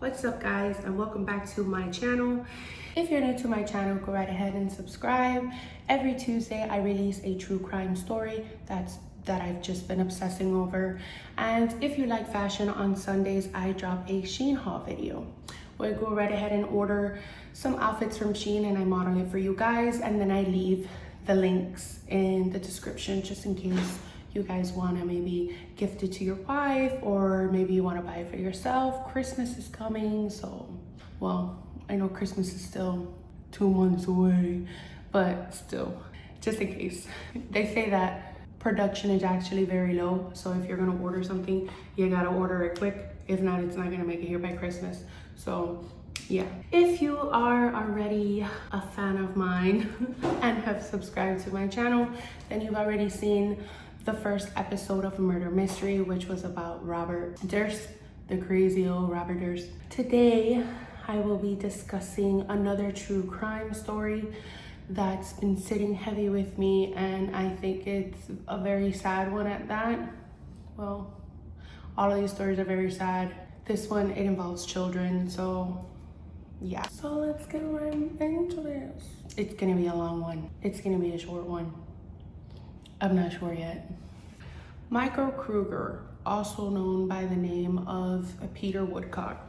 What's up guys, and welcome back to my channel. If you're new to my channel, go right ahead and subscribe. Every Tuesday I release a true crime story that I've just been obsessing over. And if you like fashion, on Sundays I drop a Shein haul video where I go right ahead and order some outfits from Shein and I model it for you guys, and then I leave the links in the description just in case you guys want to maybe gift it to your wife, or maybe you want to buy it for yourself. Christmas is coming, so, well, I know Christmas is still 2 months away, but still, just in case. They say that production is actually very low, so if you're gonna order something, you gotta order it quick. If not, it's not gonna make it here by Christmas. So yeah, if you are already a fan of mine and have subscribed to my channel, then you've already seen the first episode of Murder Mystery, which was about Robert Durst, the crazy old Robert Durst. Today, I will be discussing another true crime story that's been sitting heavy with me, and I think it's a very sad one at that. Well, all of these stories are very sad. This one, it involves children, so yeah. So let's get right into this. It's gonna be a long one. It's gonna be a short one. I'm not sure yet. Michael Kruger, also known by the name of Peter Woodcock,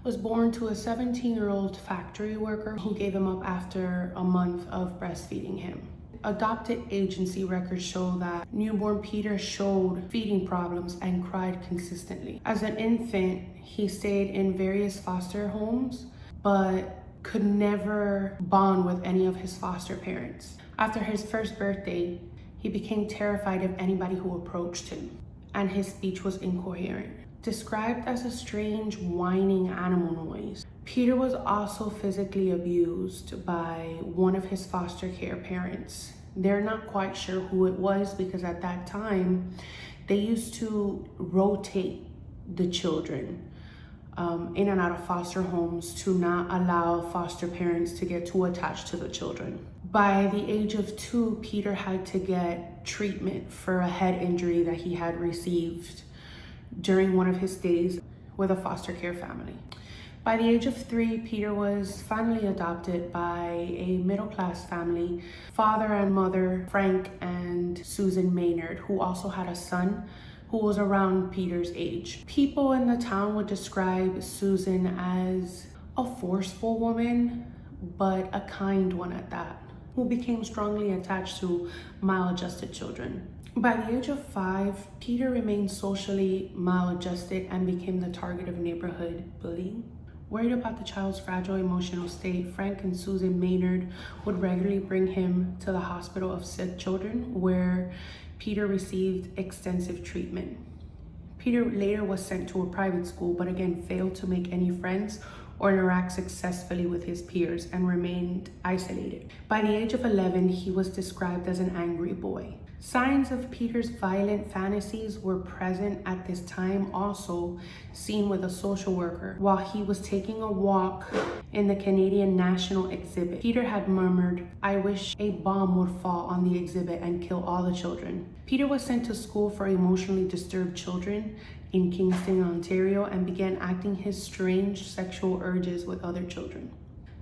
was born to a 17-year-old factory worker who gave him up after a month of breastfeeding him. Adopted agency records show that newborn Peter showed feeding problems and cried consistently. As an infant, he stayed in various foster homes, but could never bond with any of his foster parents. After his first birthday, he became terrified of anybody who approached him, and his speech was incoherent, described as a strange whining animal noise. Peter was also physically abused by one of his foster care parents. They're not quite sure who it was because at that time, they used to rotate the children in and out of foster homes to not allow foster parents to get too attached to the children. By the age of 2, Peter had to get treatment for a head injury that he had received during one of his days with a foster care family. By the age of 3, Peter was finally adopted by a middle-class family, father and mother, Frank and Susan Maynard, who also had a son who was around Peter's age. People in the town would describe Susan as a forceful woman, but a kind one at that, who became strongly attached to maladjusted children. By the age of 5, Peter remained socially maladjusted and became the target of neighborhood bullying. Worried about the child's fragile emotional state, Frank and Susan Maynard would regularly bring him to the hospital of sick children, where Peter received extensive treatment. Peter later was sent to a private school, but again failed to make any friends or interact successfully with his peers and remained isolated. By the age of 11, he was described as an angry boy. Signs of Peter's violent fantasies were present at this time, also seen with a social worker. While he was taking a walk in the Canadian National exhibit, Peter had murmured, "I wish a bomb would fall on the exhibit and kill all the children." Peter was sent to school for emotionally disturbed children in Kingston, Ontario, and began acting his strange sexual urges with other children,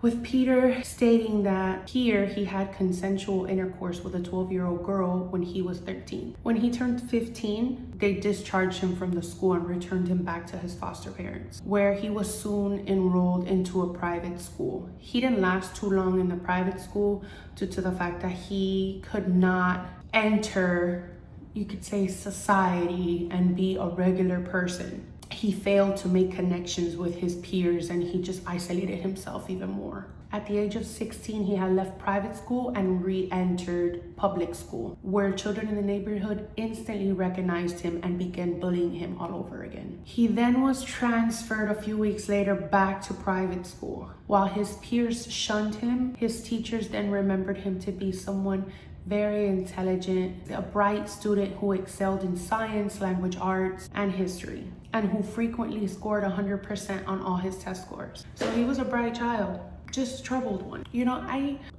with Peter stating that here he had consensual intercourse with a 12-year-old girl when he was 13. When he turned 15, they discharged him from the school and returned him back to his foster parents, where he was soon enrolled into a private school. He didn't last too long in the private school due to the fact that he could not enter, you could say, society and be a regular person. He failed to make connections with his peers and he just isolated himself even more. At the age of 16, he had left private school and re-entered public school, where children in the neighborhood instantly recognized him and began bullying him all over again. He then was transferred a few weeks later back to private school. While his peers shunned him, his teachers then remembered him to be someone very intelligent, a bright student who excelled in science, language arts, and history, and who frequently scored 100% on all his test scores. So he was a bright child. just troubled one. You know,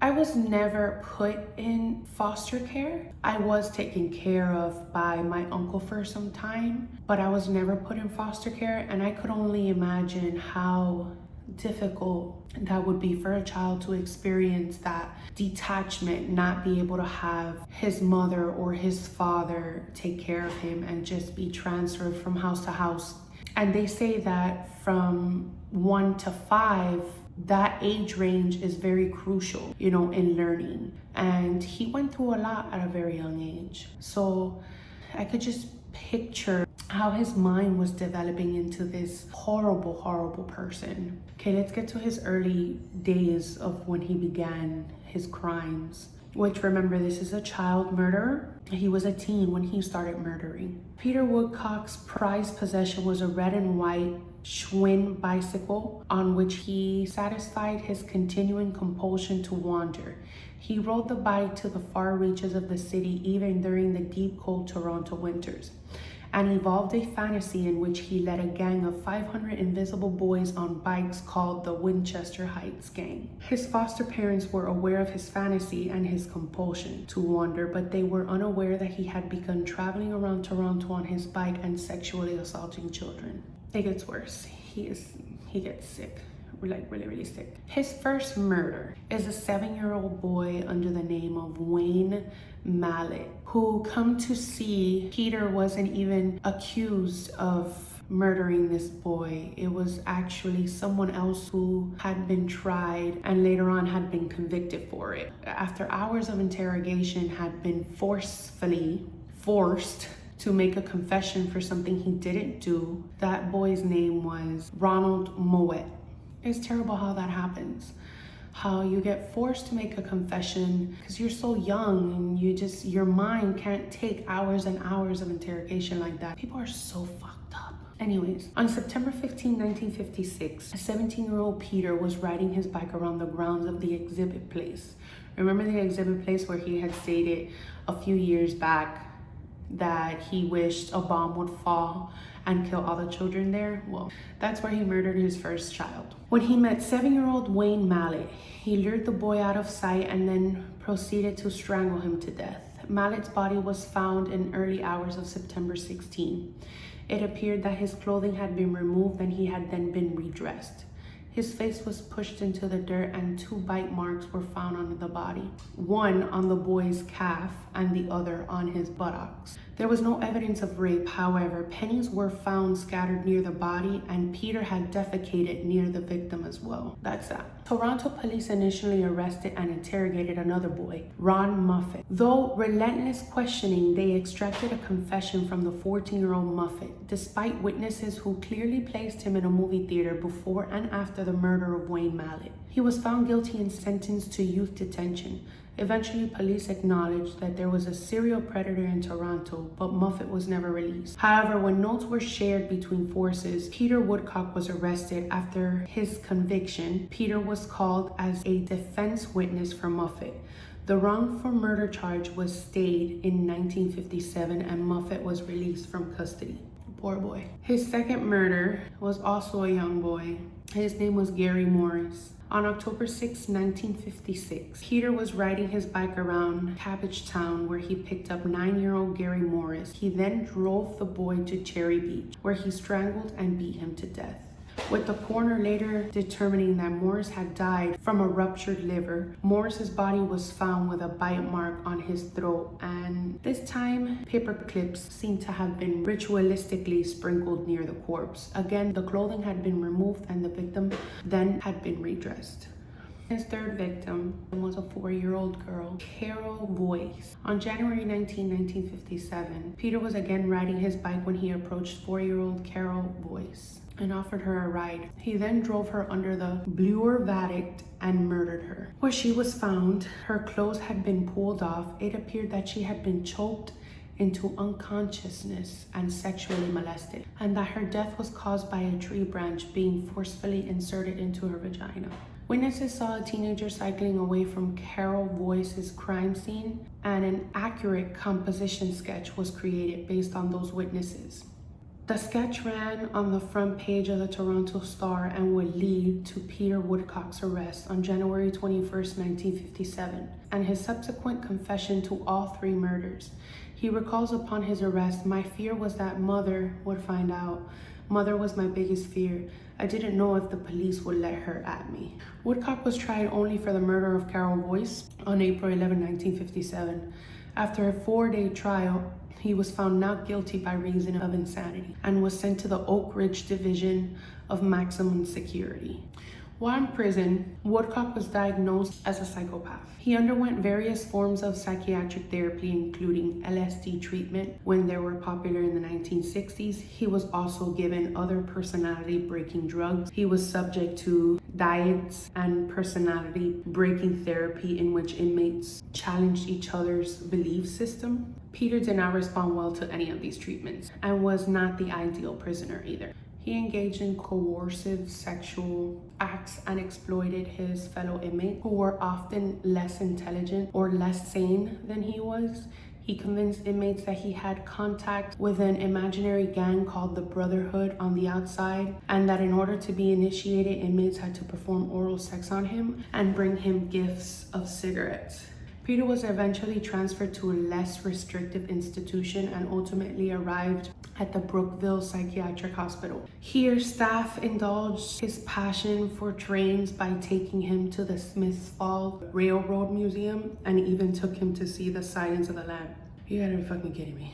I was never put in foster care. I was taken care of by my uncle for some time, but I was never put in foster care, and I could only imagine how difficult that would be for a child to experience that detachment, not be able to have his mother or his father take care of him and just be transferred from house to house. And they say that from 1 to 5, that age range is very crucial, you know, in learning. And he went through a lot at a very young age. So I could just picture how his mind was developing into this horrible, horrible person. Okay, let's get to his early days of when he began his crimes. Which, remember, this is a child murderer. He was a teen when he started murdering. Peter Woodcock's prized possession was a red and white Schwinn bicycle on which he satisfied his continuing compulsion to wander. He rode the bike to the far reaches of the city even during the deep, cold Toronto winters, and evolved a fantasy in which he led a gang of 500 invisible boys on bikes called the Winchester Heights Gang. His foster parents were aware of his fantasy and his compulsion to wander, but they were unaware that he had begun traveling around Toronto on his bike and sexually assaulting children. It gets worse. He gets sick. Like really sick. His first murder is a 7-year-old boy under the name of Wayne Mallett, who come to see Peter wasn't even accused of murdering this boy. It was actually someone else who had been tried and later on had been convicted for it. After hours of interrogation, had been forced to make a confession for something he didn't do. That boy's name was Ronald Moet. It's terrible how that happens. How you get forced to make a confession because you're so young and your mind can't take hours and hours of interrogation like that. People are so fucked up. Anyways, on September 15, 1956, a 17-year-old Peter was riding his bike around the grounds of the exhibit place. Remember the exhibit place where he had stated a few years back that he wished a bomb would fall and kill all the children there? Well, that's where he murdered his first child. When he met 7-year-old Wayne Mallett, he lured the boy out of sight and then proceeded to strangle him to death. Mallett's body was found in early hours of September 16. It appeared that his clothing had been removed and he had then been redressed. His face was pushed into the dirt and 2 bite marks were found on the body, one on the boy's calf and the other on his buttocks. There was no evidence of rape, however. Pennies were found scattered near the body and Peter had defecated near the victim as well. That's that. Toronto police initially arrested and interrogated another boy, Ron Muffet. Though relentless questioning, they extracted a confession from the 14-year-old Muffet, despite witnesses who clearly placed him in a movie theater before and after the murder of Wayne Mallett. He was found guilty and sentenced to youth detention. Eventually, police acknowledged that there was a serial predator in Toronto, but Muffet was never released. However, when notes were shared between forces, Peter Woodcock was arrested. After his conviction, Peter was called as a defense witness for Muffet. The wrongful murder charge was stayed in 1957 and Muffet was released from custody. Poor boy. His second murder was also a young boy. His name was Gary Morris. On October 6, 1956, Peter was riding his bike around Cabbagetown where he picked up 9-year-old Gary Morris. He then drove the boy to Cherry Beach where he strangled and beat him to death, with the coroner later determining that Morris had died from a ruptured liver. Morris's body was found with a bite mark on his throat, and this time paper clips seemed to have been ritualistically sprinkled near the corpse. Again, the clothing had been removed and the victim then had been redressed. His third victim was a 4-year-old girl, Carol Boyce. On January 19, 1957, Peter was again riding his bike when he approached 4-year-old Carol Boyce and offered her a ride. He then drove her under the Bloor Viaduct and murdered her. Where she was found, her clothes had been pulled off. It appeared that she had been choked into unconsciousness and sexually molested, and that her death was caused by a tree branch being forcefully inserted into her vagina. Witnesses saw a teenager cycling away from Carol Boyce's crime scene, and an accurate composition sketch was created based on those witnesses. The sketch ran on the front page of the Toronto Star and would lead to Peter Woodcock's arrest on January 21st, 1957, and his subsequent confession to all 3 murders. He recalls upon his arrest, "My fear was that Mother would find out. Mother was my biggest fear. I didn't know if the police would let her at me." Woodcock was tried only for the murder of Carol Boyce on April 11, 1957. After a 4-day trial, he was found not guilty by reason of insanity and was sent to the Oak Ridge Division of Maximum Security. While in prison, Woodcock was diagnosed as a psychopath. He underwent various forms of psychiatric therapy, including LSD treatment when they were popular in the 1960s. He was also given other personality-breaking drugs. He was subject to diets and personality-breaking therapy in which inmates challenged each other's belief system. Peter did not respond well to any of these treatments and was not the ideal prisoner either. He engaged in coercive sexual acts and exploited his fellow inmates who were often less intelligent or less sane than he was. He convinced inmates that he had contact with an imaginary gang called the Brotherhood on the outside, and that in order to be initiated, inmates had to perform oral sex on him and bring him gifts of cigarettes. Peter was eventually transferred to a less restrictive institution and ultimately arrived at the Brookville Psychiatric Hospital. Here, staff indulged his passion for trains by taking him to the Smiths Falls Railroad Museum and even took him to see the Silence of the Lambs. You gotta be fucking kidding me.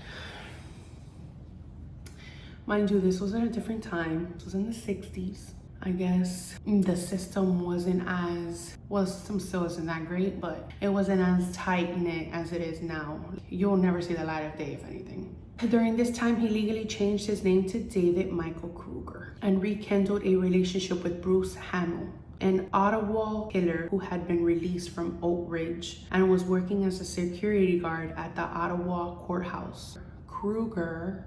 Mind you, this was at a different time. This was in the 60s. I guess the system wasn't as, well, the system still isn't that great, but it wasn't as tight-knit as it is now. You'll never see the light of day, if anything. During this time, he legally changed his name to David Michael Kruger and rekindled a relationship with Bruce Hamill, an Ottawa killer who had been released from Oak Ridge and was working as a security guard at the Ottawa courthouse. Kruger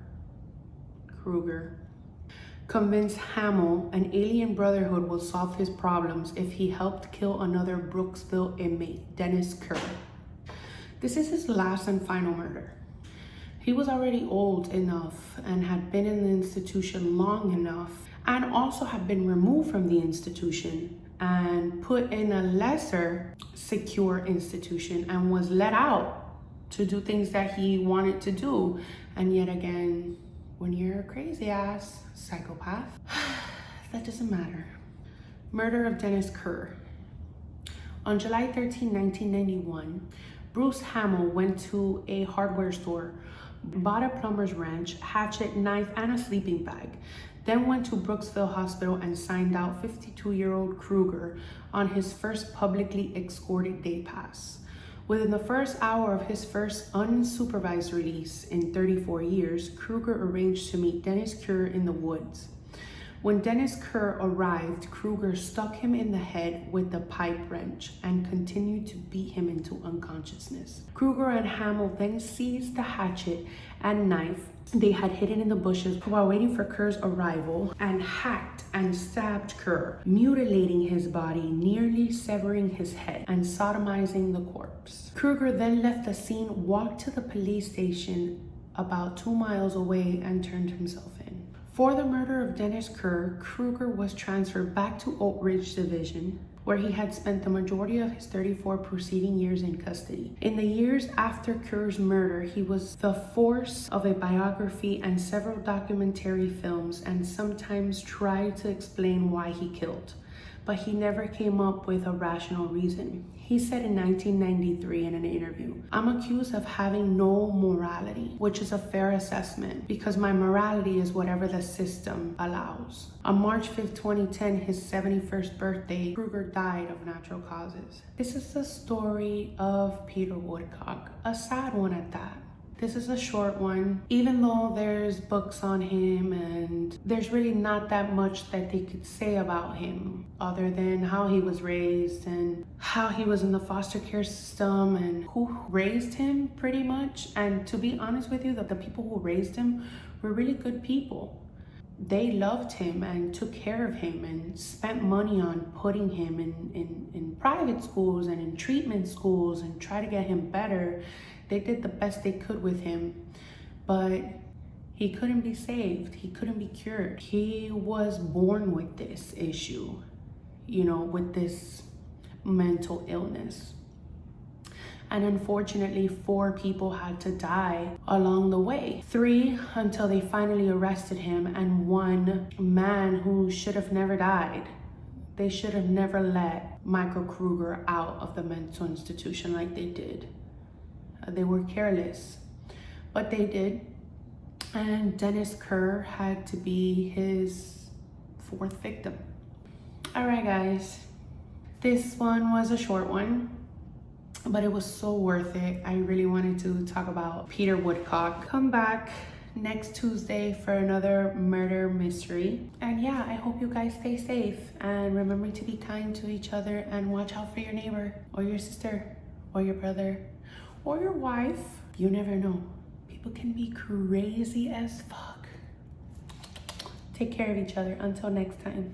convinced Hamill an alien brotherhood will solve his problems if he helped kill another Brooksville inmate, Dennis Kerr. This is his last and final murder. He was already old enough and had been in the institution long enough, and also had been removed from the institution and put in a lesser secure institution and was let out to do things that he wanted to do. And yet again, when you're a crazy ass psychopath, that doesn't matter. Murder of Dennis Kerr. On July 13, 1991, Bruce Hamill went to a hardware store, bought a plumber's wrench, hatchet, knife, and a sleeping bag, then went to Brooksville Hospital and signed out 52-year-old Kruger on his first publicly escorted day pass. Within the first hour of his first unsupervised release in 34 years, Kruger arranged to meet Dennis Kerr in the woods. When Dennis Kerr arrived, Kruger stuck him in the head with the pipe wrench and continued to beat him into unconsciousness. Kruger and Hamill then seized the hatchet and knife they had hidden in the bushes while waiting for Kerr's arrival and hacked and stabbed Kerr, mutilating his body, nearly severing his head and sodomizing the corpse. Kruger then left the scene, walked to the police station about 2 miles away, and turned himself in. For the murder of Dennis Kerr, Kruger was transferred back to Oak Ridge Division, where he had spent the majority of his 34 preceding years in custody. In the years after Kerr's murder, he was the force of a biography and several documentary films, and sometimes tried to explain why he killed, but he never came up with a rational reason. He said in 1993 in an interview, "I'm accused of having no morality, which is a fair assessment because my morality is whatever the system allows." On March 5th, 2010, his 71st birthday, Kruger died of natural causes. This is the story of Peter Woodcock, a sad one at that. This is a short one, even though there's books on him and there's really not that much that they could say about him other than how he was raised and how he was in the foster care system and who raised him pretty much. And to be honest with you, that the people who raised him were really good people. They loved him and took care of him and spent money on putting him in private schools and in treatment schools and try to get him better. They did the best they could with him, but He couldn't be saved. He couldn't be cured. He was born with this issue, you know, with this mental illness. And unfortunately, 4 people had to die along the way. 3 until they finally arrested him, and 1 man who should have never died. They should have never let Michael Kruger out of the mental institution like they did. They were careless, but they did. And Dennis Kerr had to be his 4th victim. All right, guys, this one was a short one, but it was so worth it. I really wanted to talk about Peter Woodcock. Come back next Tuesday for another murder mystery. And yeah, I hope you guys stay safe, and remember to be kind to each other, and watch out for your neighbor or your sister or your brother or your wife. You never know. People can be crazy as fuck. Take care of each other. Until next time.